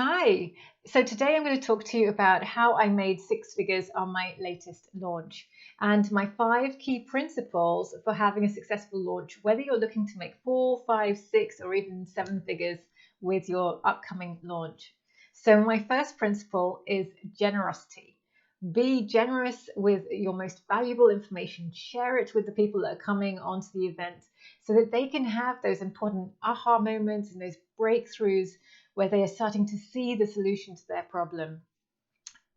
Hi. So today I'm going to talk to you about how I made six figures on my latest launch and my 5 key principles for having a successful launch, whether you're looking to make 4, 5, 6, or even 7 figures with your upcoming launch. So my first principle is generosity. Be generous with your most valuable information. Share it with the people that are coming onto the event so that they can have those important aha moments and those breakthroughs where they are starting to see the solution to their problem.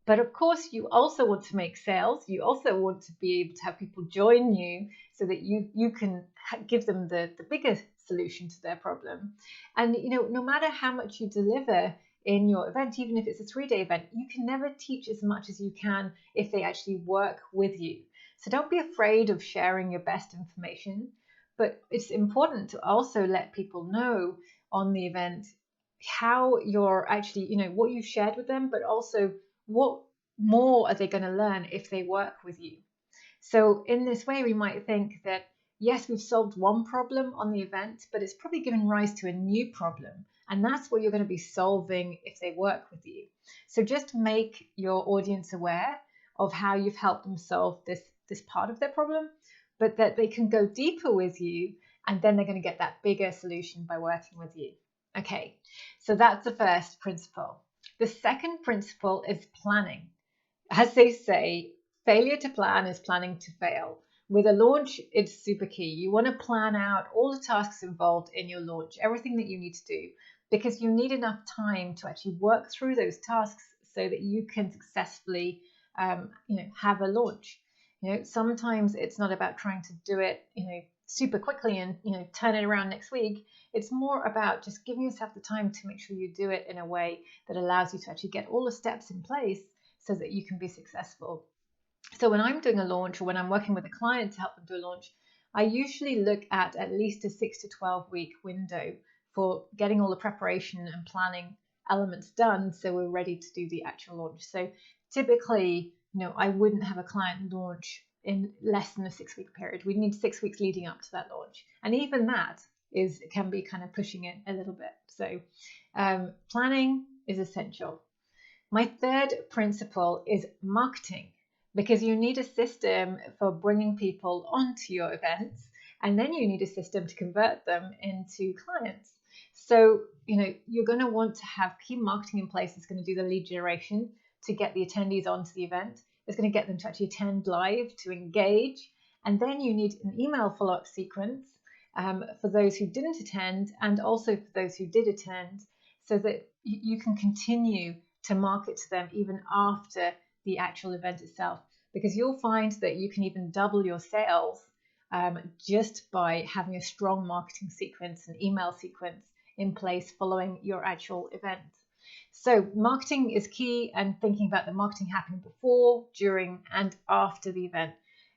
But of course, you also want to make sales. You also want to be able to have people join you so that you can give them the bigger solution to their problem. And no matter how much you deliver in your event, even if it's a 3-day event, you can never teach as much as you can if they actually work with you. So don't be afraid of sharing your best information. But it's important to also let people know on the event how you're actually, what you've shared with them, but also what more are they going to learn if they work with you? So in this way, we might think that, yes, we've solved one problem on the event, but it's probably given rise to a new problem. And that's what you're going to be solving if they work with you. So just make your audience aware of how you've helped them solve this part of their problem, but that they can go deeper with you, and then they're going to get that bigger solution by working with you. Okay, so that's the first principle. The second principle is planning. As they say, failure to plan is planning to fail. With a launch, it's super key. You want to plan out all the tasks involved in your launch, everything that you need to do, because you need enough time to actually work through those tasks so that you can successfully, have a launch. Sometimes it's not about trying to do it, super quickly and turn it around next week. It's more about just giving yourself the time to make sure you do it in a way that allows you to actually get all the steps in place so that you can be successful. So when I'm doing a launch or when I'm working with a client to help them do a launch, I usually look at least a 6 to 12 week window for getting all the preparation and planning elements done so we're ready to do the actual launch. So typically, I wouldn't have a client launch in less than a 6-week period. We'd need 6 weeks leading up to that launch. And even that can be kind of pushing it a little bit. So planning is essential. My third principle is marketing, because you need a system for bringing people onto your events, and then you need a system to convert them into clients. So, you're going to want to have key marketing in place that's going to do the lead generation to get the attendees onto the event. It's going to get them to actually attend live, to engage. And then you need an email follow-up sequence for those who didn't attend and also for those who did attend, so that you can continue to market to them even after the actual event itself, because you'll find that you can even double your sales just by having a strong marketing sequence and email sequence in place following your actual event. So marketing is key, and thinking about the marketing happening before, during, and after the event.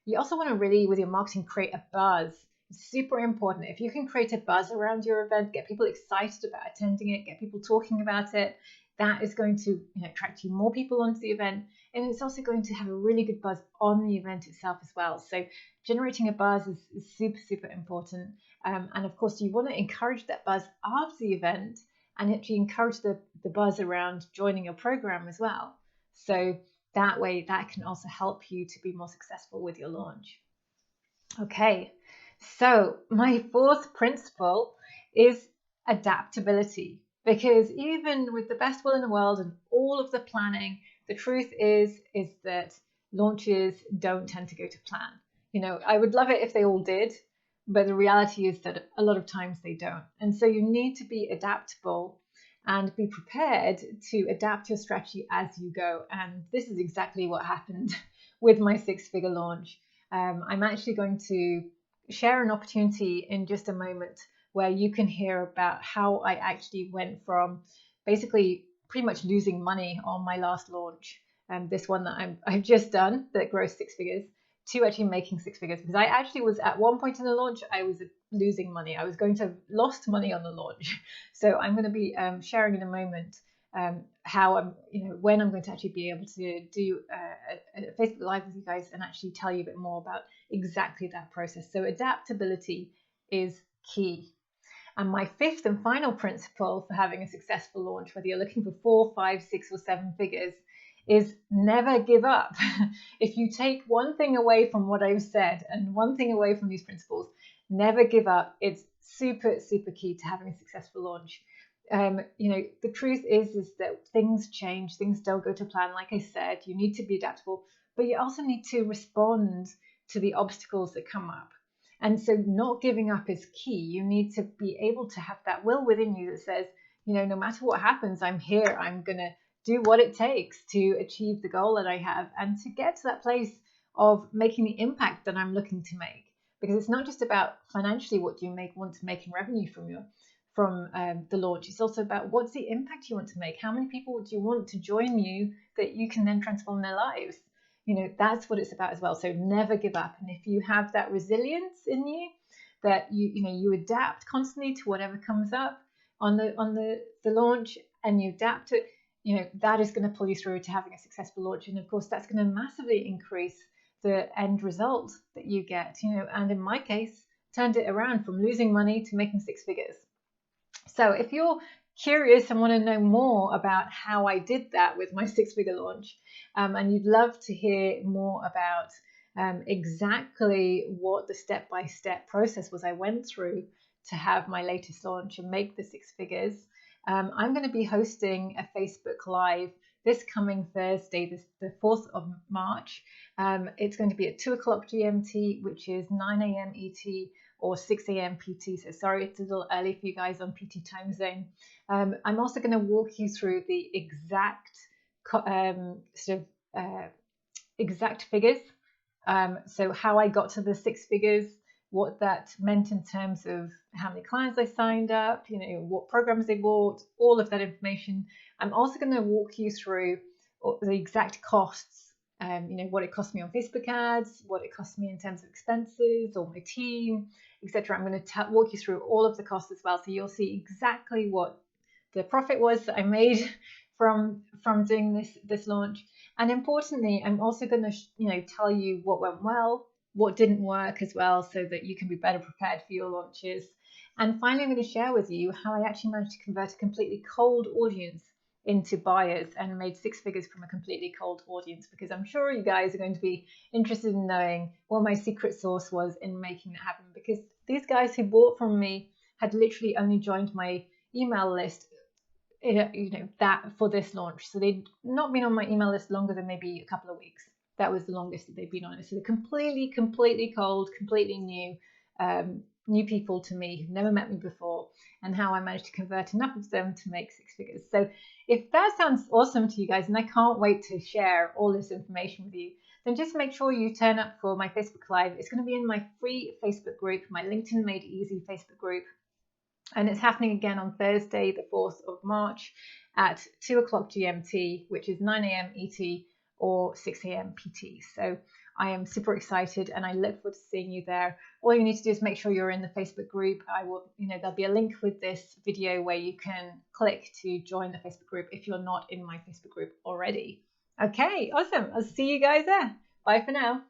You also want to really, with your marketing, create a buzz. It's super important. If you can create a buzz around your event, get people excited about attending it, get people talking about it, that is going to attract you more people onto the event, and it's also going to have a really good buzz on the event itself as well. So generating a buzz is super, super important. And of course, you want to encourage that buzz after the event and actually encourage the buzz around joining your program as well. So that way, that can also help you to be more successful with your launch. Okay, so my fourth principle is adaptability, because even with the best will in the world and all of the planning, the truth is that launches don't tend to go to plan. I would love it if they all did, but the reality is that a lot of times they don't. And so you need to be adaptable and be prepared to adapt your strategy as you go. And this is exactly what happened with my 6-figure launch. I'm actually going to share an opportunity in just a moment where you can hear about how I actually went from basically pretty much losing money on my last launch, this one that I've just done that grossed 6 figures, to actually making 6 figures. Because I actually was at one point in the launch, I was losing money. I was going to have lost money on the launch. So I'm going to be sharing in a moment how when I'm going to actually be able to do a Facebook Live with you guys and actually tell you a bit more about exactly that process. So adaptability is key. And my fifth and final principle for having a successful launch, whether you're looking for 4, 5, 6, or 7 figures, is never give up. If you take one thing away from what I've said and one thing away from these principles, never give up. It's super, super key to having a successful launch. The truth is that things change, things don't go to plan. Like I said, you need to be adaptable, but you also need to respond to the obstacles that come up. And so not giving up is key. You need to be able to have that will within you that says, no matter what happens, I'm here. I'm going to do what it takes to achieve the goal that I have and to get to that place of making the impact that I'm looking to make. Because it's not just about financially what you want to make in revenue from the launch. It's also about what's the impact you want to make. How many people do you want to join you that you can then transform their lives? That's what it's about as well. So never give up. And if you have that resilience in you, that you adapt constantly to whatever comes up on the launch, and you adapt it, that is going to pull you through to having a successful launch. And of course, that's going to massively increase the end result that you get. And in my case, turned it around from losing money to making 6 figures. So if you're curious and want to know more about how I did that with my 6-figure launch, and you'd love to hear more about exactly what the step-by-step process was I went through to have my latest launch and make the 6 figures, I'm going to be hosting a Facebook Live this coming Thursday, the 4th of March. It's going to be at 2 o'clock GMT, which is 9 a.m. ET, or 6 a.m. PT. So sorry, it's a little early for you guys on PT time zone. I'm also going to walk you through the exact exact figures. So how I got to the 6 figures, what that meant in terms of how many clients I signed up, what programs they bought, all of that information. I'm also going to walk you through the exact costs, what it cost me on Facebook ads, what it cost me in terms of expenses or my team, etc. I'm going to walk you through all of the costs as well, so you'll see exactly what the profit was that I made from doing this launch. And importantly, I'm also going to tell you what went well, what didn't work as well, so that you can be better prepared for your launches. And finally, I'm going to share with you how I actually managed to convert a completely cold audience into buyers and made 6 figures from a completely cold audience, because I'm sure you guys are going to be interested in knowing what my secret sauce was in making that happen, because these guys who bought from me had literally only joined my email list that for this launch. So they'd not been on my email list longer than maybe a couple of weeks. That was the longest that they'd been on it. So they're completely cold, completely new people to me who've never met me before, and how I managed to convert enough of them to make 6 figures. So if that sounds awesome to you guys, and I can't wait to share all this information with you, then just make sure you turn up for my Facebook Live. It's going to be in my free Facebook group, my LinkedIn Made Easy Facebook group. And it's happening again on Thursday, the 4th of March at 2 o'clock GMT, which is 9 a.m. ET or 6 a.m. PT. So I am super excited and I look forward to seeing you there. All you need to do is make sure you're in the Facebook group. There'll be a link with this video where you can click to join the Facebook group if you're not in my Facebook group already. Okay, awesome. I'll see you guys there. Bye for now.